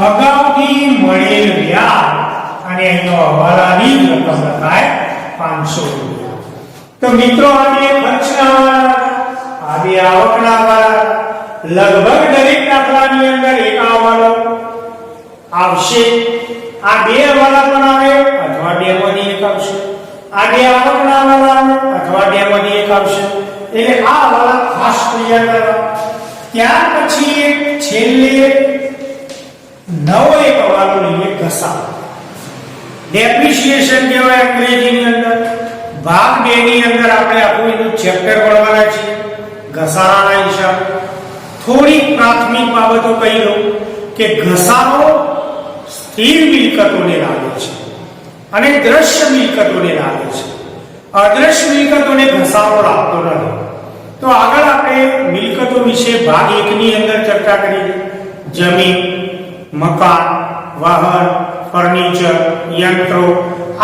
અગાઉની મળેલ વ્યાજ અને એનો હવાલાની રકમ લખાય 500 રૂપિયા. તો મિત્રો આ બે ખર્ચના આ બે આવકના હવાલા લગભગ દરેક દાખલાની અંદર એક હવાલો આવશે. આ બે હવાલા પણ આવે અથવા બે માંથી એક આવશે. આ બે આવકના હવાલા આવે અથવા બે માંથી એક આવશે. એટલે આ હવાલા ખાસ તૈયાર કરવા. ત્યાર પછી એક છેલ્લે નવો એક હવાલો લઈએ ઘસારો. ડેપ્રિસિએશન કહેવાય અંગ્રેજીની અંદર. ભાગ 2 ની અંદર આપણે આખું એનું ચેપ્ટર ભણવાના છીએ ઘસારાના હિસાબે. થોડી પ્રાથમિક બાબતો કહી દઉં કે ઘસારો સ્થિર મિલકતોને લાગે છે અને દ્રશ્ય મિલકતોને લાગે છે. અદ્રશ્ય મિલકતોને ઘસારો લાગતો નથી. તો આગળ આપણે મિલકતો વિશે ભાગ 1 ની અંદર ચર્ચા કરી. જમીન, મકાન, વાહન, ફર્નિચર, યંત્રો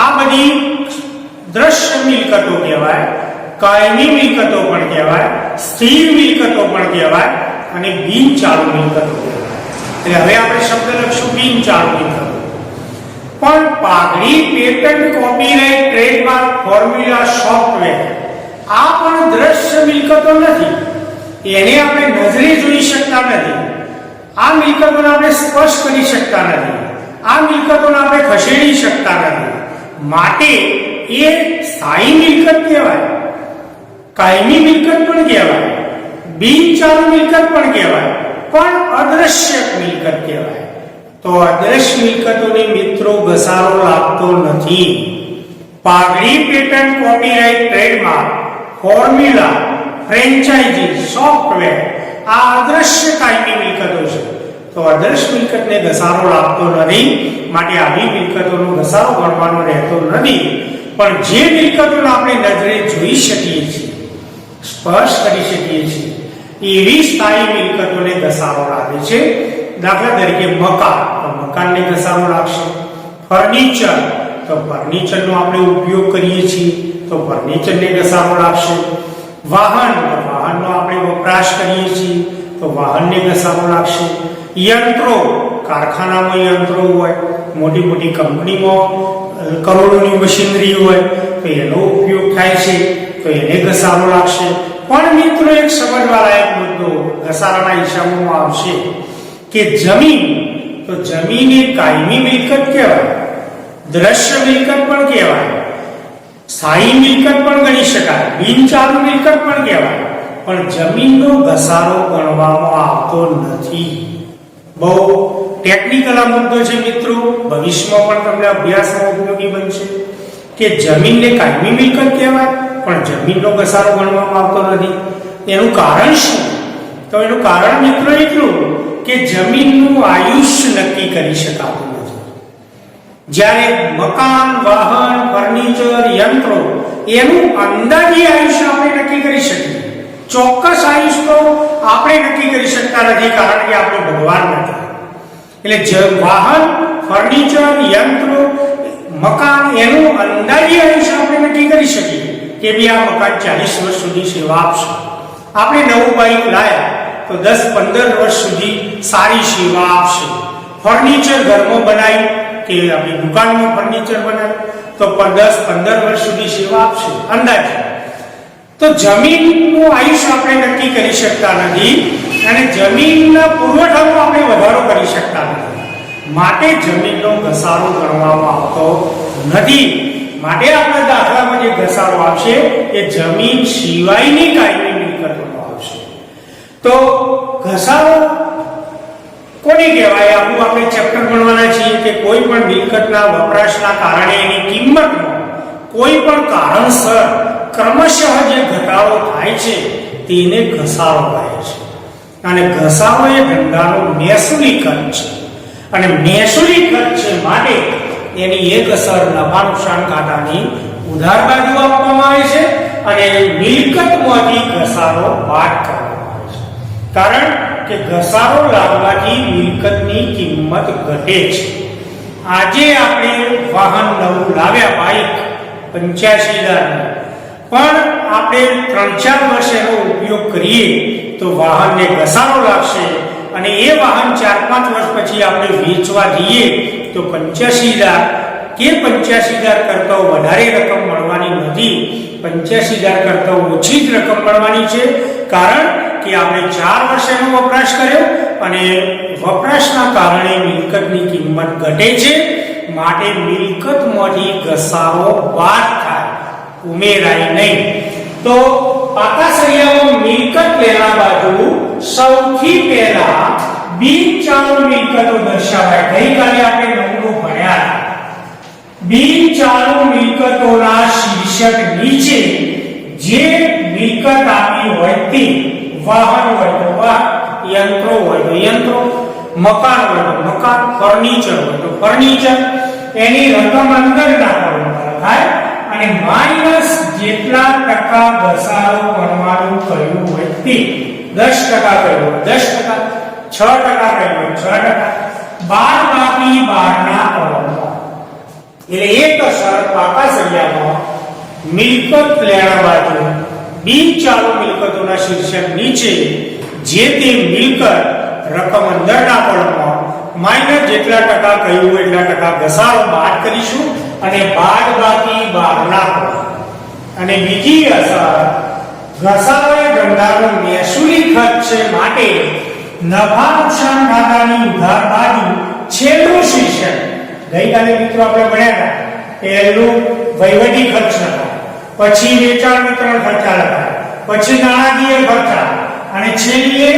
આ બધી દ્રશ્ય મિલકતો કહેવાય. કાયમી મિલકતો પણ કહેવાય, સ્થિર મિલકતો પણ કહેવાય અને બિનચાલુ મિલકતો કહેવાય. એટલે હવે આપણે શબ્દ લખશું બિનચાલુ મિલકતો. પણ પાઘડી, patent, copyright, trademark, formula, software આ પણ દ્રશ્ય મિલકતો નથી. એને આપણે નજરે જોઈ શકતા નથી. આ મિલકતોને આપણે સ્પર્શ કરી શકતા નથી. આ મિલકતોને આપણે ખસેડી શકતા નથી. માટે એ સ્થાયી મિલકત કહેવાય, કાયમી મિલકત પણ કહેવાય, બિનચાલુ મિલકત પણ કહેવાય, પણ અદ્રશ્ય મિલકત કહેવાય. તો અદ્રશ્ય મિલકતોને મિત્રો ઘસારો લાગતો નથી. પાઘડી, patent, copyright, trademark, formula, franchise, software આ અદ્રશ્ય કાયમી મિલકતો છે. તો અદ્રશ્ય મિલકતને ઘસારો લાગતો નથી. માટે આવી મિલકતોનો ઘસારો ગણવાનો રહેતો નથી. પણ જે મિલકતોને આપણે નજરે જોઈ શકીએ છીએ, સ્પર્શ કરી શકીએ છીએ એવી સ્થાયી મિલકતોને ઘસારો લાગે છે. દાખલા તરીકે મકાન, તો મકાનને ઘસારો લાગશે. ફર્નિચર, તો ફર્નિચરનો આપણે ઉપયોગ કરીએ છીએ તો ફર્નિચરને ઘસારો લાગશે. વાહન, તો વાહનનો આપણે વપરાશ કરીએ છીએ તો વાહનને ઘસારો લાગશે. યંત્રો, કારખાનામાં યંત્રો હોય, મોટી મોટી કંપનીમાં કરોડોની મશીનરી હોય તો એનો ઉપયોગ થાય છે તો એને ઘસારો લાગશે. પણ મિત્રો એક સમજવાલાયક મુદ્દો ઘસારાના હિસાબોમાં આવશે કે જમીન, તો જમીન એ કાયમી મિલકત કહેવાય, દ્રશ્ય મિલકત પણ કહેવાય, સ્થાયી મિલકત પણ ગણી શકાય, બિનચાલુ મિલકત પણ કહેવાય. પણ જમીનનો ઘસારો ગણવામાં આવતો નથી. બહુ ટેકનિકલ આ મુદ્દો છે મિત્રો. ભવિષ્યમાં પણ તમને અભ્યાસમાં ઉપયોગી બનશે કે જમીનને કાયમી મિલકત કહેવાય પણ જમીનનો ઘસારો ગણવામાં આવતો નથી. એનું કારણ શું? તો એનું કારણ મિત્રો એટલું કે જમીનનું આયુષ્ય નક્કી કરી શકાતું નથી. જ્યારે મકાન, વાહન, ફર્નિચર, યંત્રો એનું અંદાજી આયુષ્ય આપણે નક્કી કરી શકીએ. ચોક્કસ આયુષ્ય તો આપણે નક્કી કરી શકતા નથી કારણ કે આપણે ભગવાન નથી. એટલે વાહન, ફર્નિચર, યંત્રો, મકાન એનું અંદાજી આયુષ્ય આપણે નક્કી કરી શકીએ કે ભઈ આ મકાન 40 વર્ષ સુધી સેવા આપશે. આપણે નવું બાઈક લાયા તો 10-15 વર્ષ સુધી સારી સેવા આપશે. ફર્નિચર ઘરમાં બનાવી કે આપણી દુકાનમાં ફર્નિચર બનાવી તો 10-15 વર્ષ સુધી સેવા આપશે અંદાજે. તો જમીનનું આયુષ્ય આપણે નક્કી કરી શકતા નથી અને જમીનના પુરવઠાનો આપણે વધારો કરી શકતા નથી. માટે જમીનનો ઘસારો ગણવામાં આવતો નથી. માટે આપણા દાખલામાં જે ઘસારો આવશે એ જમીન સિવાયની કાયમી મિલકતોનો આવશે. તો ઘસારો કોને કહેવાય? આવું આપણે ચેપ્ટર ભણવાના છીએ કે કોઈ પણ મિલકતના વપરાશના કારણે એની કિંમતમાં કોઈ પણ કારણસર ક્રમશઃ જે ઘટાડો થાય છે તેને ઘસારો કહે છે. અને ઘસારો એ ધંધાનો મહેસૂલી ખર્ચ છે અને મહેસૂલી ખર્ચ છે માટે એની એક અસર નફા નુકસાન ખાતાની ઉધાર બાજુ આપવામાં આવે છે અને મિલકતમાંથી ઘસારો બાદ કરવામાં આવે છે. કારણ કે ઘસારો લાવવાથી મિલકતની કિંમત ઘટે છે. આજે આપણે વાહન નવું લાવ્યા બાઈક 85,000 પણ આપણે 3-4 વર્ષ એનો ઉપયોગ કરીએ તો વાહનને ઘસારો લાગશે અને એ વાહન 4-5 વર્ષ પછી આપણે વેચવા જઈએ તો 85,000 કે 85,000 કરતાં વધારે રકમ મળવાની નથી, 85,000 કરતાં ઓછી જ રકમ મળવાની છે. કારણ કે આપણે 4 વર્ષ એનો વપરાશ કર્યો અને વપરાશના કારણે મિલકતની કિંમત ઘટે છે. માટે મિલકતમાંથી ઘસારો બાદ થાય, ઉમેરાય નહીં. તો પાકા સળિયામાં મિલકત લેના બાજુ સૌથી પહેલા બિનચાલુ મિલકતો દર્શાવાય. ગઈકાલે આપણે નમૂનો ભણ્યા. બિનચાલુ મિલકતોના શીર્ષક નીચે જે મિલકત આપી હોય તે, વાહન હોય તો વાહન, યંત્રો હોય તો યંત્રો, મકાન હોય તો મકાન, ફર્નિચર હોય તો ફર્નિચર, એની રકમ અંદર નાખવામાં થાય અને માઈનસ જેટલા ટકા ઘસારો કરવાનું કહ્યું હોય તે 10% કહ્યું હોય 10%, 6% કહ્યું હોય 6%, બાદ બાકી 12 ના પગલા. એટલે એક અસર પાકા સળિયામાં મિલકત લેણા બાજુ બિનચાલુ મિલકતોના શીર્ષક નીચે જે તે મિલકત રકમ અંદરના પડમાં માઈનસ જેટલા ટકા કહ્યું હોય એટલા ટકા ઘસારો બાદ કરીશું અને બાદ બાકી 12 ના પડ. અને બીજી અસર ઘસારો એ ધંધાનો મહેસૂલી ખર્ચ છે માટે નફા નુકસાન ખાતાની ઉધાર બાજુ છેલ્લું શીર્ષક. ગઈકાલે મિત્રો આપણે ભણ્યા હતા પહેલું વહીવટી ખર્ચ લખાય, પછી વેચાણ વિતરણ ખર્ચા લખાય, પછી નાણાકીય ખર્ચા અને છેલ્લે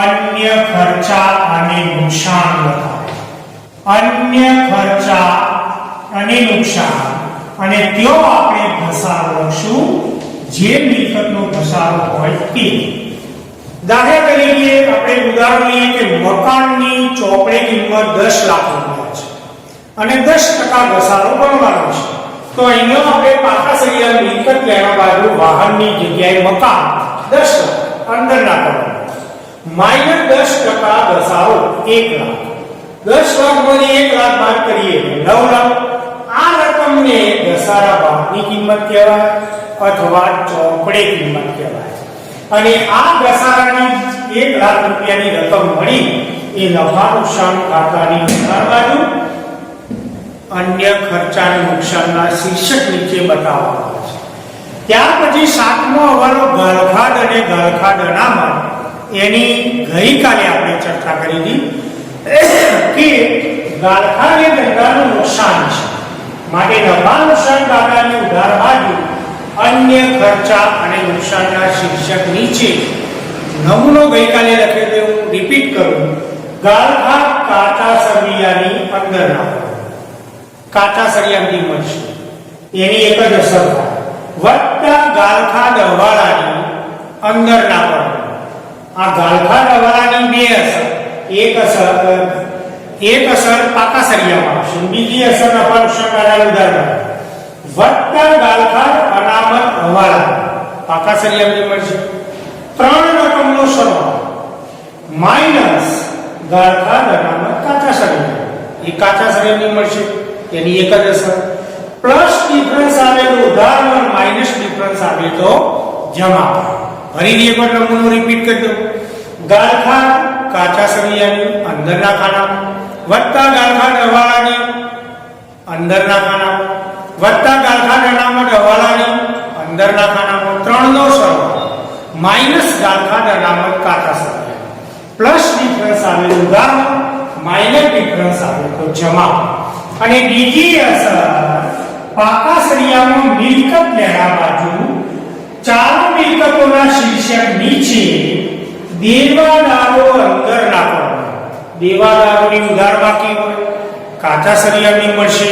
અન્ય ખર્ચા અને નુકસાન લખાય. અન્ય ખર્ચા અને નુકસાન અને ત્યો આપણે ઘસારો લખશું જે મિલકતનો ઘસારો હોય તે. દાખલા તરીકે આપણે ઉદાહરણ લઈએ કે મકાનની ચોપડે કિંમત 10 લાખ રૂપિયા છે અને 10% ઘસારો ગણવાનો છે. તો અહીંયા આપણે પાકા સળિયા મિલકત લેવા બાજુ વાહનની જગ્યાએ મકાન 10 લાખ અંદર નાખવાનું માઈનસ 10% ઘસારો 1 લાખ. 10 લાખમાંથી 1 લાખ બાદ કરીએ 9 લાખ. આ રકમને ઘસારા બાદની કિંમત કહેવાય અથવા ચોપડે કિંમત કહેવાય. અને આ ઘસારાની 1 લાખ રૂપિયાની રકમ મળી એ નફા નુકસાન ખાતાની ઉધાર બાજુ અન્ય ખર્ચા અને નુકસાનના શીર્ષક નીચે બતાવવામાં આવે છે. ત્યાર પછી 7મો હવાલો ગાળખાદ અને ગાળખાદ અનામત. એની ગઈકાલે આપણે ચર્ચા કરી હતી કે ગાળખાદ એ ધંધાનું નુકસાન છે માટે નફા નુકસાન ખાતાની ઉધાર બાજુ અન્ય ખર્ચા અને નુકસાનના શીર્ષક નીચે નમૂનો ગઈકાલે લખ્યો તો હું રિપીટ કરું. ગાળખાદ કાચા સળિયાની અંદર નાખો, કાચા સળિયાની મળશે એની એક જ અસર થાય વત્તા ગાળખાદ હવાલાની અંદર નાખો. આ ગાળખાદ હવાલાની બે અસર, એક અસર પાકા સળિયામાં આવશે, બીજી અસર નફા નુકસાન ખાતાની ઉધાર વત્તા ગાળખાદ અનામત હવાલા પાકા સળિયામાં મળશે. 3 રકમનો સરવાળો માઈનસ ગાળખાદ અનામત કાચા સળિયા, એ કાચા સળિયાની મળશે એની એક જ અસર પ્લસ ડિફરન્સ આવે તો ઉધાર અને માઈનસ ડિફરન્સ આવે તો જમા. ફરીથી એકવાર નમૂનો રિપીટ કરી દઉં. ગાળખાદ કાચા સળિયાની અંદરના ખાનામાં વત્તા ગાળખાદ હવાલાની અંદરના ખાનામાં વત્તા ગાળખાદ અનામત હવાલાની અંદરના ખાનામાં 3 નો સરવાળો માઈનસ ગાળખાદ અનામત કાચા સળિયા પ્લસ ડિફરન્સ આવે ઉધાર માઈનસ ડિફરન્સ આવે તો જમા. અને બીજી અસર પાકા સળિયામાં મિલકત લેણા બાજુ ચાલુ મિલકતોના શીર્ષક નીચે દેવાદારો અંદર નાખવાના. દેવાદારોની ઉધાર બાકી હોય કાચા સળિયાની મળશે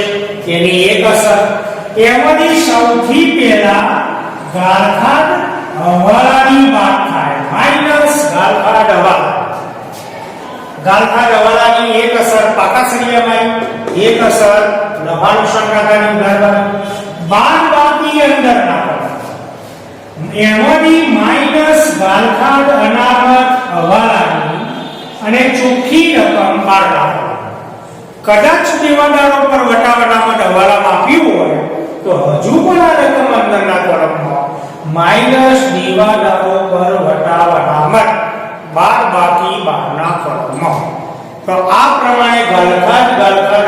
એની એક અસર. એમાંથી સૌથી પહેલા ગાળખાદ હવાલાની વાત થાય માઈનસ ગાળખાદ હવાલા. ગાળખાદ હવાલાની એક અસર પાકા સળિયામાં, એક અસર લભાનુસાર કાકાની ઉધાર બાદ બાકી અંદર નાખો. એમાંથી માઈનસ ગાળખાદ અનામત હવાલાની અને ચોખ્ખી રકમ બહાર નાખો. કદાચ દેવાદારો પર વટાવટામાં હવાલામાં આપ્યું હોય તો હજુ પણ આ રકમ અંદરના કોલમમાં માઈનસ દેવાદારો પર વટાવટામાં બાદ બાકી બહારના કોલમમાં. તો આ પ્રમાણે ગાળખાદ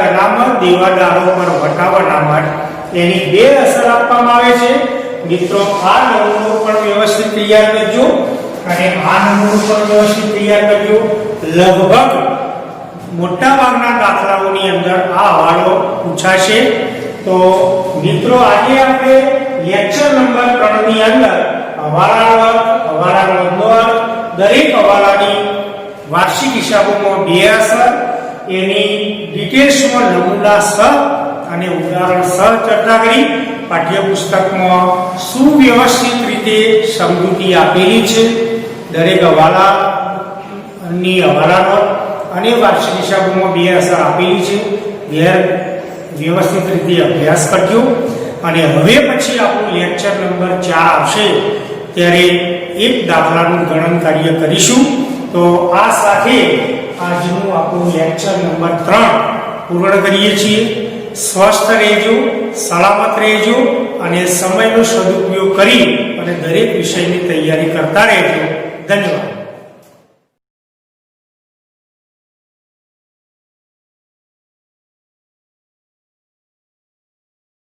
અનામત દેવાદારો પર વટાવટામાં એની બે અસર આપવામાં આવે છે. મિત્રો આ નમૂનો પણ વ્યવસ્થિત તૈયાર કરજો અને આ નમૂનો પણ વ્યવસ્થિત તૈયાર કરજો. લગભગ મોટા ભાગના દાખલાઓની અંદર આ હવાલો પૂછાશે. તો મિત્રો આજે આપણે લેક્ચર નંબર 3 ની અંદર હવાલા દરેક હવાલાની વાર્ષિક હિસાબોમાં બે અસર, એની ડિટેલ્સમાં નમૂના સહ અને ઉદાહરણ સહ ચર્ચા કરી. પાઠ્યપુસ્તકમાં સુવ્યવસ્થિત રીતે સમજૂતી આપેલી છે. દરેક હવાલાની હવાલાનો અને વાર્ષિક હિસાબોમાં બે અસર આપેલી છે. વ્યવસ્થિત રીતે અભ્યાસ કરજો. અને હવે પછી આપણું લેક્ચર નંબર 4 આવશે ત્યારે એક દાખલાનું ગણન કાર્ય કરીશું. તો આ સાથે આજનું આપણું લેક્ચર નંબર 3 પૂર્ણ કરીએ છીએ. સ્વસ્થ રહેજો, સલામત રહેજો અને સમયનો સદુપયોગ કરી અને દરેક વિષયની તૈયારી કરતા રહેજો. ધન્યવાદ.